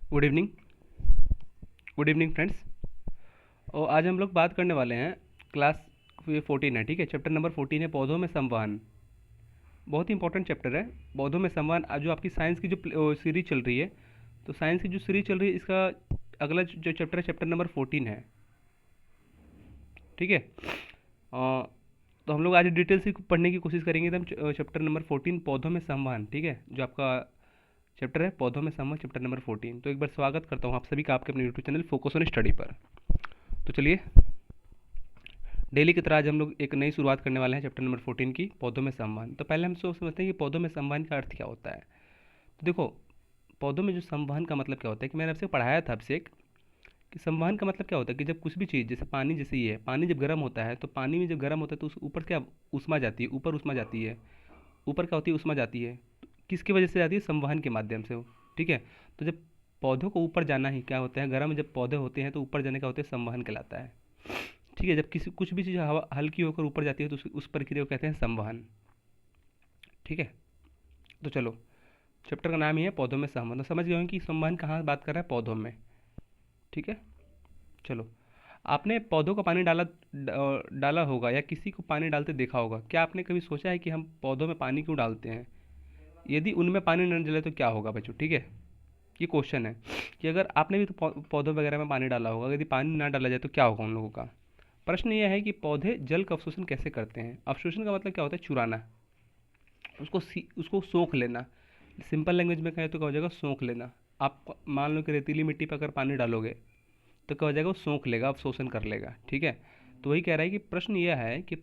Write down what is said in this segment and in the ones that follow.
Good evening. Good evening friends. और आज हम लोग बात करने वाले हैं क्लास 14 है, ठीक है। चैप्टर नंबर 14 है पौधों में संवहन। बहुत ही इंपॉर्टेंट चैप्टर है पौधों में संवहन। आज जो आपकी साइंस की जो सीरीज चल रही है, तो साइंस की जो सीरीज चल रही है इसका अगला जो चैप्टर है चैप्टर नंबर 14 है, ठीक है। तो हम लोग आज डिटेल से पढ़ने की कोशिश करेंगे एकदम चैप्टर नंबर 14 पौधों में संवहन, ठीक है। जो आपका चैप्टर है पौधों में संवहन, चैप्टर नंबर 14। तो एक बार स्वागत करता हूँ आप सभी का आपके अपने YouTube channel focus on study पर। तो चलिए, डेली की तरह आज हम लोग एक नई शुरुआत करने वाले हैं चैप्टर नंबर 14 की, पौधों में संवहन। तो पहले हम समझते हैं कि पौधों में संवहन का अर्थ क्या होता है। तो देखो, पौधों में जो संवहन का मतलब क्या होता है कि मैंने आपसे पढ़ाया था आपसे एक, कि संवहन का मतलब क्या होता है कि जब कुछ भी चीज़, जैसे पानी, जैसे ये है, पानी जब गर्म होता है तो पानी में जब गर्म होता है तो उस ऊपर क्या उष्मा जाती है, ऊपर उष्मा जाती है। ऊपर क्या होती है, उष्मा जाती है। किसकी वजह से जाती है, संवहन के माध्यम से, ठीक है। तो जब पौधों को ऊपर जाना ही क्या होता है, गर्म जब पौधे होते हैं तो ऊपर जाने का होता है संवहन कहलाता है, ठीक है। जब किसी कुछ भी चीज़ हवा हल्की होकर ऊपर जाती है तो उस प्रक्रिया को कहते हैं संवहन, ठीक है। तो चलो, चैप्टर का नाम ही है पौधों में संवहन। तो समझ गए होंगे कि संवहन कहाँ बात कर रहा है, पौधों में, ठीक है। चलो, आपने पौधों को पानी डाला होगा या किसी को पानी डालते देखा होगा। क्या आपने कभी सोचा है कि हम पौधों में पानी क्यों डालते हैं? यदि उनमें पानी न डले तो क्या होगा बच्चों, ठीक है। ये क्वेश्चन है कि अगर आपने भी तो पौधों वगैरह में पानी डाला होगा, यदि पानी ना डाला जाए तो क्या होगा उन लोगों का। प्रश्न यह है कि पौधे जल का अवशोषण कैसे करते हैं। अवशोषण का मतलब क्या होता है, चुराना, उसको सोख लेना। सिंपल लैंग्वेज में कहें तो क्या हो जाएगा, सोख लेना। आप मान लो कि रेतीली मिट्टी पर अगर पानी डालोगे तो क्या हो जाएगा, वो सोख लेगा, अवशोषण कर लेगा, ठीक है। तो वही कह रहा है कि प्रश्न यह है कि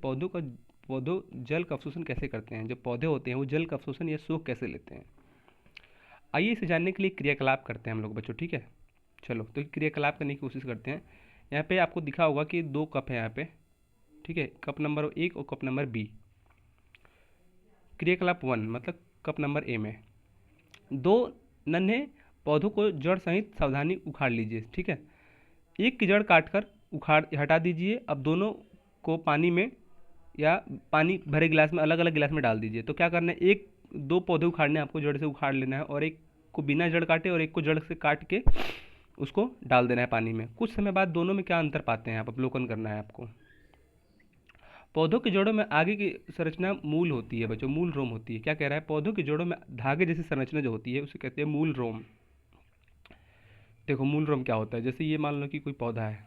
पौधों जल का अवशोषण कैसे करते हैं। जो पौधे होते हैं वो जल का अवशोषण या सोख कैसे लेते हैं। आइए इसे जानने के लिए क्रियाकलाप करते हैं हम लोग बच्चों, ठीक है। चलो, तो क्रियाकलाप करने की कोशिश करते हैं। यहाँ पे आपको दिखा होगा कि दो कप है यहाँ पे, ठीक है। कप नंबर 1 और कप नंबर बी। क्रियाकलाप 1 मतलब कप नंबर ए में दो नन्हे पौधों को जड़ सहित सावधानी उखाड़ लीजिए, ठीक है। एक की जड़ काटकर उखाड़ हटा दीजिए। अब दोनों को पानी में या पानी भरे गिलास में, अलग अलग गिलास में डाल दीजिए। तो क्या करना है, एक दो पौधे उखाड़ने हैं आपको, जड़ से उखाड़ लेना है, और एक को बिना जड़ काटे और एक को जड़ से काट के उसको डाल देना है पानी में। कुछ समय बाद दोनों में क्या अंतर पाते हैं आप, अवलोकन करना है आपको। पौधों की जड़ों में आगे की संरचना मूल होती है बच्चों, मूल रोम होती है। क्या कह रहा है, पौधों की जड़ों में धागे जैसी संरचना जो होती है उसे कहते हैं मूल रोम। देखो, मूल रोम क्या होता है, जैसे ये मान लो कि कोई पौधा है,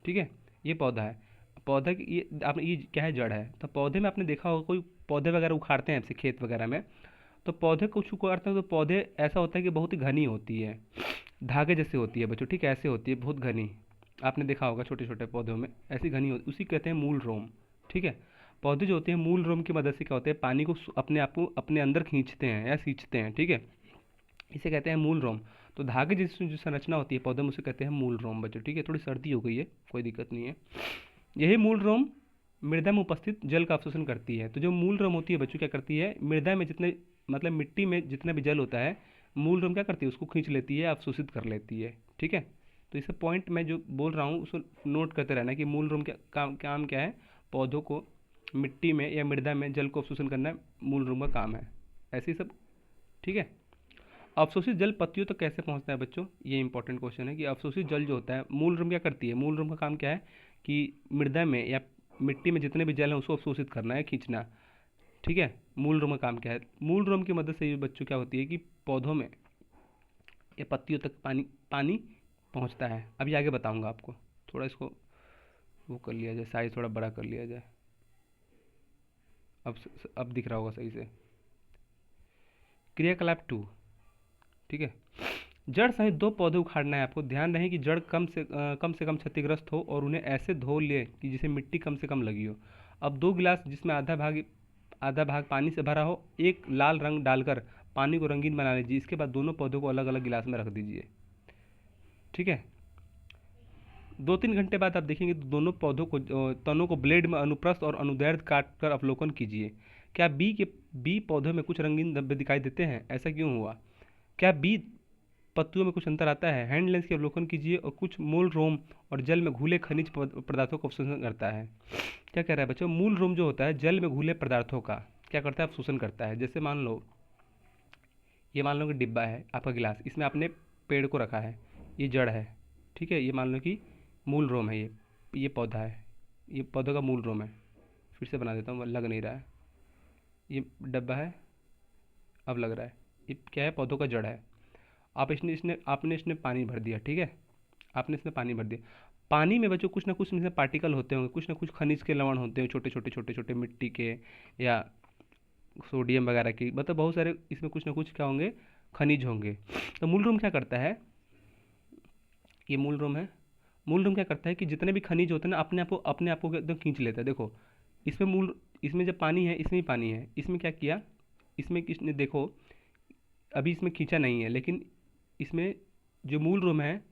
ठीक है। ये पौधा है, पौधा की ये आपने, ये क्या है, जड़ है। तो पौधे में आपने देखा होगा कोई पौधे वगैरह उखाड़ते हैं ऐसे खेत वगैरह में, तो पौधे कुछ उखाड़ते हैं तो पौधे ऐसा होता है कि बहुत ही घनी होती है, धागे जैसे होती है बच्चों, ठीक है। ऐसे होती है बहुत घनी, आपने देखा होगा छोटे छोटे पौधों में ऐसी घनी होती, उसी कहते हैं मूल रोम, ठीक है। पौधे जो होते हैं मूल रोम की मदद से क्या होते हैं, पानी को अपने आप को अपने अंदर खींचते हैं या सींचते हैं, ठीक है। इसे कहते हैं मूल रोम। तो धागे जैसी जो संरचना होती है पौधे में उसे कहते हैं मूल रोम बच्चों, ठीक है। थोड़ी सर्दी हो गई है, कोई दिक्कत नहीं है। यही मूल रोम मृदा में उपस्थित जल का अवशोषण करती है। तो जो मूल रोम होती है बच्चों क्या करती है, मृदा में जितने, मतलब मिट्टी में जितना भी जल होता है, मूल रोम क्या करती है, उसको खींच लेती है, अवशोषित कर लेती है, ठीक है। तो इसे पॉइंट मैं जो बोल रहा हूँ उसको नोट करते रहना कि मूल रोम क्या काम क्या है, पौधों को मिट्टी में या मृदा में जल को अवशोषण करना मूल रोम का काम है, ऐसे ही सब, ठीक है। अवशोषित जल पत्तियों तक कैसे पहुंचता है बच्चों, ये इंपॉर्टेंट क्वेश्चन है कि अवशोषित जल जो होता है, मूल रोम क्या करती है, मूल रोम का काम क्या है कि मृदा में या मिट्टी में जितने भी जल है उसको अवशोषित करना है, खींचना, ठीक है। मूल रोम का काम क्या है, मूल रोम की मदद से ये बच्चों क्या होती है कि पौधों में या पत्तियों तक पानी पानी पहुंचता है। अभी आगे बताऊंगा आपको, थोड़ा इसको वो कर लिया जाए, साइज थोड़ा बड़ा कर लिया जाए। अब दिख रहा होगा सही से। क्रियाकलाप 2, ठीक है। जड़ सहित दो पौधे उखाड़ना है आपको। ध्यान रहे कि जड़ कम से कम क्षतिग्रस्त हो और उन्हें ऐसे धो ले कि जिसे मिट्टी कम से कम लगी हो। अब दो गिलास जिसमें आधा भाग पानी से भरा हो, एक लाल रंग डालकर पानी को रंगीन बना लीजिए। इसके बाद दोनों पौधों को अलग अलग गिलास में रख दीजिए, ठीक है। 2-3 घंटे बाद आप देखेंगे तो दोनों तनों को ब्लेड में अनुप्रस्थ और अनुदैर्ध्य काट कर अवलोकन कीजिए। क्या बी पौधों में कुछ रंगीन धब्बे दिखाई देते हैं, ऐसा क्यों हुआ। क्या बी पत्तियों में कुछ अंतर आता है। हैंड लेंस के अवलोकन कीजिए और कुछ मूल रोम और जल में घुले खनिज पदार्थों का अवशोषण करता है। क्या कह रहा है बच्चों, मूल रोम जो होता है जल में घुले पदार्थों का क्या करता है, अवशोषण करता है। जैसे मान लो, ये मान लो कि डिब्बा है आपका गिलास, इसमें आपने पेड़ को रखा है, ये जड़ है, ठीक है। ये मान लो कि मूल रोम है, ये पौधा है, ये पौधे का मूल रोम है। फिर से बना देता हूँ, लग नहीं रहा है। ये डब्बा है, अब लग रहा है। ये क्या है? पौधों का जड़ है। आप आपने इसमें पानी भर दिया, ठीक है। आपने इसमें पानी भर दिया। पानी में बच्चों कुछ ना कुछ इसमें पार्टिकल होते होंगे, कुछ ना कुछ खनिज के लवण होते हैं, छोटे छोटे छोटे छोटे मिट्टी के या सोडियम वगैरह की, मतलब बहुत सारे इसमें कुछ ना कुछ क्या होंगे, खनिज होंगे। तो मूल रूम क्या करता है, ये मूल रूम है। मूल रूम क्या करता है कि जितने भी खनिज होते हैं ना, अपने आप को एकदम खींच लेता है। देखो इसमें जब पानी है, इसमें ही पानी है, इसमें क्या किया, इसमें किसने, देखो अभी इसमें खींचा नहीं है, लेकिन इसमें जो मूल रूम है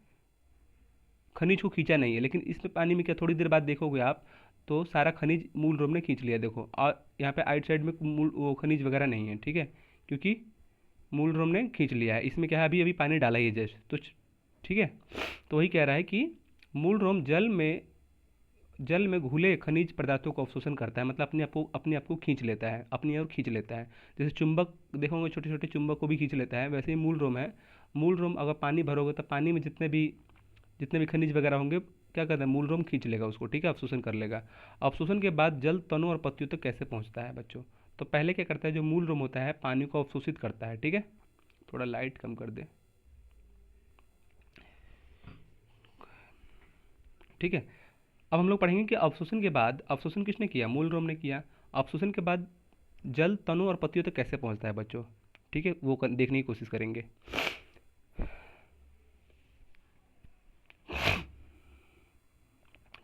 खनिज को खींचा नहीं है, लेकिन इसमें पानी में क्या, थोड़ी देर बाद देखोगे आप तो सारा खनिज मूल रूम ने खींच लिया। देखो और यहाँ पे आइट साइड में वो खनिज वगैरह नहीं है, ठीक है, क्योंकि मूल रूम ने खींच लिया है। इसमें क्या है, अभी अभी पानी डाला ही है जस्ट, तो ठीक है। तो वही कह रहा है कि मूल रूम जल में घुले खनिज पदार्थों को अवशोषण करता है, मतलब अपने आप को खींच लेता है, अपनी ओर खींच लेता है। जैसे चुंबक देखोगे, छोटे छोटे चुंबक को भी खींच लेता है, वैसे ही मूल रोम है। मूल रोम अगर पानी भरोगे तो पानी में जितने भी खनिज वगैरह होंगे, क्या करता है, मूल रोम खींच लेगा उसको, ठीक है, अवशोषण कर लेगा। अवशोषण के बाद जल तनों और पत्तियों तक कैसे पहुंचता है बच्चों? तो पहले क्या करता है, जो मूल रोम होता है पानी को अवशोषित करता है, ठीक है। थोड़ा लाइट कम कर दे, ठीक है। अब हम लोग पढ़ेंगे कि अवशोषण के बाद, अवशोषण किसने किया, मूल रोम ने किया। अवशोषण के बाद जल तनों और पत्तियों तक कैसे पहुंचता है बच्चों, ठीक है, वो देखने की कोशिश करेंगे।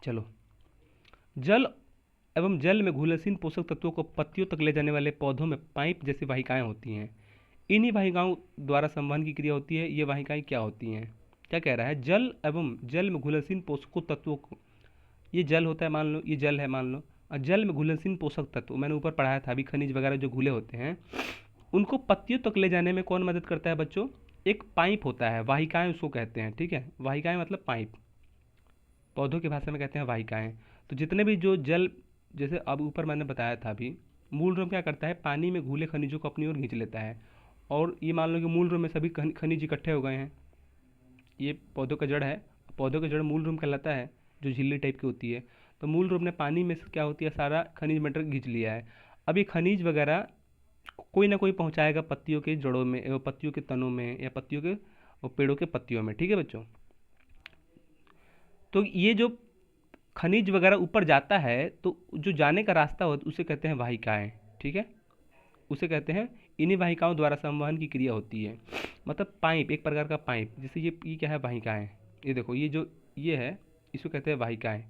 चलो, जल एवं जल में घुलनशील पोषक तत्वों को पत्तियों तक ले जाने वाले पौधों में पाइप जैसी वाहिकाएं होती हैं। इन्हीं वाहिकाओं द्वारा संवहन की क्रिया होती है। ये वाहिकाएं क्या होती हैं? क्या कह रहा है, जल एवं जल में घुलनशील पोषक तत्वों को, ये जल होता है मान लो, ये जल है मान लो, और जल में घुलनशील पोषक तत्व मैंने ऊपर पढ़ाया था, अभी खनिज वगैरह जो घुले होते हैं, उनको पत्तियों तक ले जाने में कौन मदद करता है बच्चों? एक पाइप होता है, वाहिकाएं उसको कहते हैं, ठीक है। वाहिकाएं मतलब पाइप, पौधों की भाषा में कहते हैं वाहिकाएं। तो जितने भी जो जल, जैसे अब ऊपर मैंने बताया था अभी, मूल रूम क्या करता है, पानी में घुले खनिजों को अपनी ओर खींच लेता है। और ये मान लो कि मूल रूम में सभी खनिज इकट्ठे हो गए हैं, ये पौधों का जड़ है, पौधों का जड़ मूल रूम कहलाता है, जो झिल्ली टाइप की होती है। तो मूल रूम ने पानी में से क्या होती है, सारा खनिज मटेरियल खींच लिया है। अब ये खनिज वगैरह कोई ना कोई पहुंचाएगा पत्तियों के जड़ों में, पत्तियों के तनों में, या पत्तियों के पेड़ों के पत्तियों में, ठीक है बच्चों। तो ये जो खनिज वगैरह ऊपर जाता है, तो जो जाने का रास्ता होता है उसे कहते हैं वाहिकाएं, ठीक है, उसे कहते हैं। इन्हीं वाहिकाओं द्वारा संवहन की क्रिया होती है, मतलब पाइप, एक प्रकार का पाइप। जैसे ये क्या है, वाहिकाएं। ये देखो, ये है, इसको कहते हैं वाहिकाएं,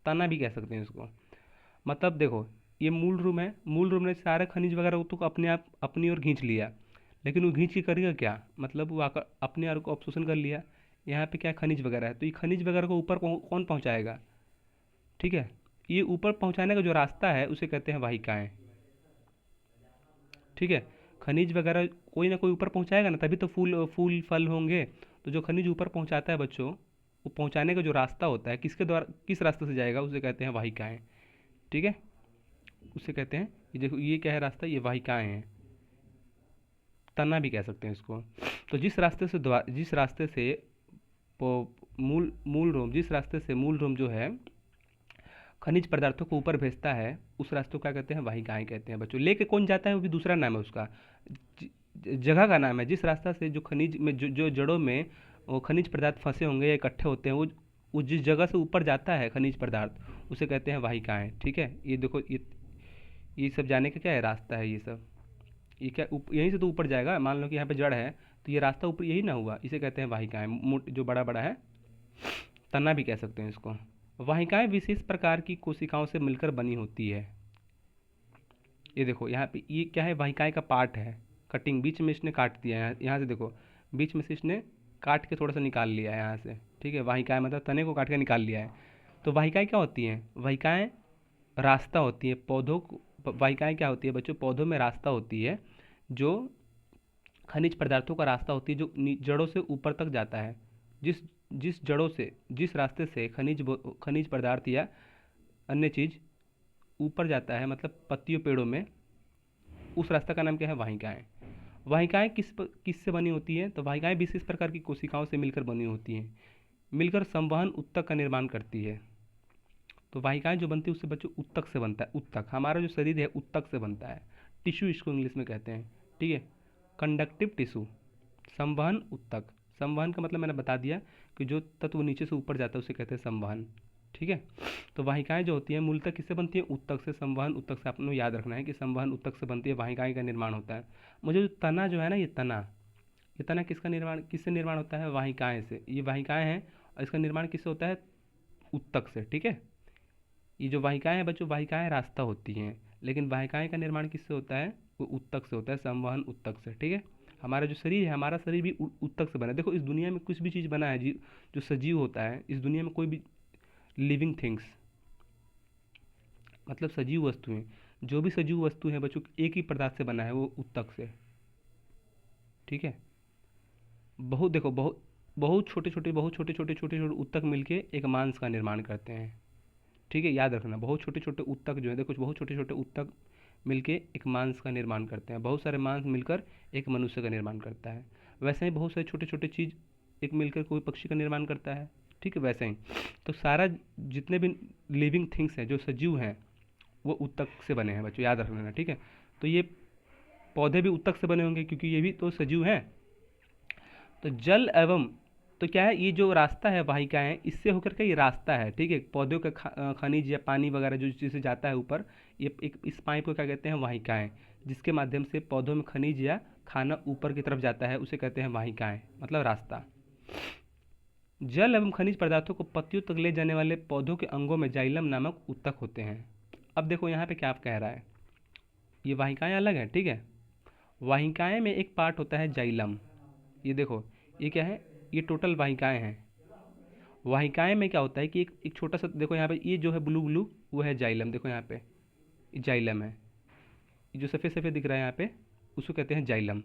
तना भी कह सकते हैं इसको। मतलब देखो, ये मूल रूम है, मूल रूम ने सारे खनिज वगैरह तो अपने आप अपनी ओर खींच लिया, लेकिन वो खींच के करेगा क्या, मतलब वो आकर अपने आप को अवशोषण कर लिया। यहाँ पे क्या खनिज वगैरह है, तो ये खनिज वगैरह को ऊपर कौन पहुँचाएगा, ठीक है। ये ऊपर पहुँचाने का जो रास्ता है उसे कहते हैं वाहिकाएं, ठीक है। खनिज वगैरह कोई ना कोई ऊपर पहुँचाएगा ना, तभी तो फूल फूल फल होंगे। तो जो खनिज ऊपर पहुँचाता है बच्चों, वो पहुँचाने का जो रास्ता होता है, किसके द्वारा, किस रास्ते से जाएगा, उसे कहते हैं वाहिकाएं, ठीक है। उसे कहते हैं, ये देखो, ये क्या है रास्ता, ये वाहिकाएं हैं, तना भी कह सकते हैं इसको। तो जिस रास्ते से मूल रोम जो है खनिज पदार्थों को ऊपर भेजता है, उस रास्ते को क्या कहते हैं, वाहिकाएं कहते हैं बच्चों। लेके कौन जाता है वो भी दूसरा नाम है उसका, जगह का नाम है। जिस रास्ता से जो खनिज में जो जड़ों में वो खनिज पदार्थ फंसे होंगे या इकट्ठे होते हैं, वो जिस जगह से ऊपर जाता है खनिज पदार्थ, उसे कहते हैं वाहिकाएं, ठीक है। ये देखो, ये सब जाने का क्या है, रास्ता है ये सब। ये क्या यहीं से तो ऊपर जाएगा, मान लो कि यहाँ पे जड़ है, तो ये रास्ता ऊपर यही ना हुआ, इसे कहते हैं वाहिकाएं। जो बड़ा बड़ा है, तना भी कह सकते हैं इसको। वाहिकाएं विशेष प्रकार की कोशिकाओं से मिलकर बनी होती है। ये देखो यहाँ पे, ये क्या है, वाहिकाएं का पार्ट है, कटिंग बीच में इसने काट दिया है, यहाँ से देखो, बीच में से इसने काट के थोड़ा सा निकाल लिया है यहाँ से, ठीक है। वाहिकाएं मतलब तने को काट के निकाल लिया है। तो वाहिकाएं क्या होती हैं, वाहिकाएं रास्ता होती है पौधों को। वाहिकाएं क्या होती है बच्चों, पौधों में रास्ता होती है, जो खनिज पदार्थों का रास्ता होती है, जो जड़ों से ऊपर तक जाता है। जिस जिस रास्ते से खनिज पदार्थ या अन्य चीज़ ऊपर जाता है, मतलब पत्तियों पेड़ों में, उस रास्ता का नाम क्या है, वाहिकाएं। वाहिकाएं किससे बनी होती हैं? तो वाहिकाएं विशेष प्रकार की कोशिकाओं से मिलकर बनी होती हैं, मिलकर संवहन ऊतक का निर्माण करती है। तो वाहिकाएं जो बनती है उससे बच्चों ऊतक से बनता है। ऊतक, हमारा जो शरीर है ऊतक से बनता है। टिश्यू इसको इंग्लिश में कहते हैं, ठीक है। कंडक्टिव टिश्यू, संवहन ऊतक। संवहन का मतलब मैंने बता दिया कि जो तत्व नीचे से ऊपर जाता है उसे कहते हैं संवहन, ठीक है। तो वाहिकाएं जो होती हैं मूलतः किससे बनती है? ऊतक से। संवहन ऊतक से। आपको याद रखना है कि संवहन ऊतक से बनती है, वाहिकाएं का निर्माण होता है। मुझे जो तना जो है ना, ये तना किससे निर्माण होता है? वाहिकाएं से। ये वाहिकाएं हैं और इसका निर्माण किससे होता है? ऊतक से, ठीक है। ये जो वाहिकाएं हैं बच्चों, वाहिकाएं रास्ता होती हैं, लेकिन वाहिकाएं का निर्माण किससे होता है? वो ऊतक से होता है, संवहन ऊतक से, ठीक है। हमारा जो शरीर है, हमारा शरीर भी ऊतक से बना है। देखो इस दुनिया में कुछ भी चीज़ बना है जी, जो सजीव होता है, इस दुनिया में कोई भी लिविंग थिंग्स, मतलब सजीव वस्तुएं, जो भी सजीव वस्तु है बच्चों, एक ही पदार्थ से बना है, वो ऊतक से, ठीक है। देखो बहुत छोटे छोटे ऊतक मिलके एक मांस का निर्माण करते हैं, ठीक है। याद रखना, बहुत छोटे छोटे ऊतक जो है, देखो बहुत छोटे छोटे ऊतक मिलके एक मांस का निर्माण करते हैं। बहुत सारे मांस मिलकर एक मनुष्य का निर्माण करता है। वैसे ही बहुत सारे छोटे छोटे चीज़ एक मिलकर कोई पक्षी का निर्माण करता है, ठीक है। वैसे ही तो सारा जितने भी लिविंग थिंग्स हैं, जो सजीव हैं, वो ऊतक से बने हैं बच्चों, याद रखना, ठीक है। तो ये पौधे भी ऊतक से बने होंगे क्योंकि ये भी तो सजीव हैं। तो जल एवं, तो क्या है, ये जो रास्ता है वाहिका है, इससे होकर के ये रास्ता है, ठीक है। पौधों का खनिज या पानी वगैरह जो चीज़ से जाता है ऊपर, ये एक इस पाइप को क्या कहते हैं? वाहिकाएं। जिसके माध्यम से पौधों में खनिज या खाना ऊपर की तरफ जाता है उसे कहते हैं वाहिकाएं, मतलब रास्ता। जल एवं खनिज पदार्थों को पत्तियों तक ले जाने वाले पौधों के अंगों में जाइलम नामक ऊतक होते हैं। अब देखो यहाँ पे क्या कह रहा है, ये वाहिकाएं अलग है, ठीक है। वाहिकाएं में एक पार्ट होता है जाइलम। ये देखो, ये क्या है? ये टोटल वाहिकाएं हैं। वाहिकाएं में क्या होता है कि एक छोटा सा, देखो यहाँ पे ये जो है ब्लू ब्लू, वो है जाइलम। देखो यहाँ पे ये जाइलम है, ये जो सफ़ेद सफ़ेद दिख रहा है यहाँ पे, उसको कहते हैं जाइलम।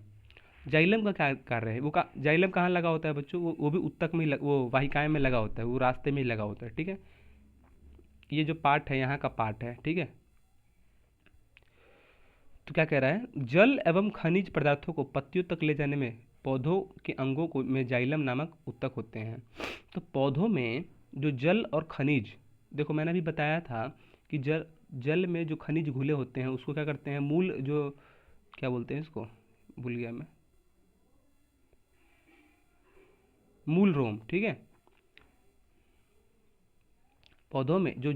जाइलम का क्या कार्य है? जाइलम कहाँ लगा होता है बच्चों? वो भी ऊतक में वो वाहिकाएं में लगा होता है, वो रास्ते में ही लगा होता है, ठीक है। ये जो पार्ट है यहाँ का पार्ट है, ठीक है। तो क्या कह रहा है? जल एवं खनिज पदार्थों को पत्तियों तक ले जाने में पौधों के अंगों को में जाइलम नामक ऊतक होते हैं। तो पौधों में जो जल और खनिज, देखो मैंने अभी बताया था कि जल में जो खनिज घुले होते हैं उसको क्या करते हैं? मूल, जो क्या बोलते हैं इसको, भूल गया मैं, मूल रोम, ठीक है। पौधों में जो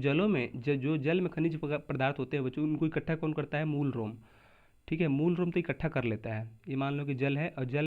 जल में खनिज पदार्थ होते हैं बच्चों, उनको इकट्ठा कौन करता है? मूल रोम, ठीक है। मूल रोम तो इकट्ठा कर लेता है। ये मान लो कि जल है और जल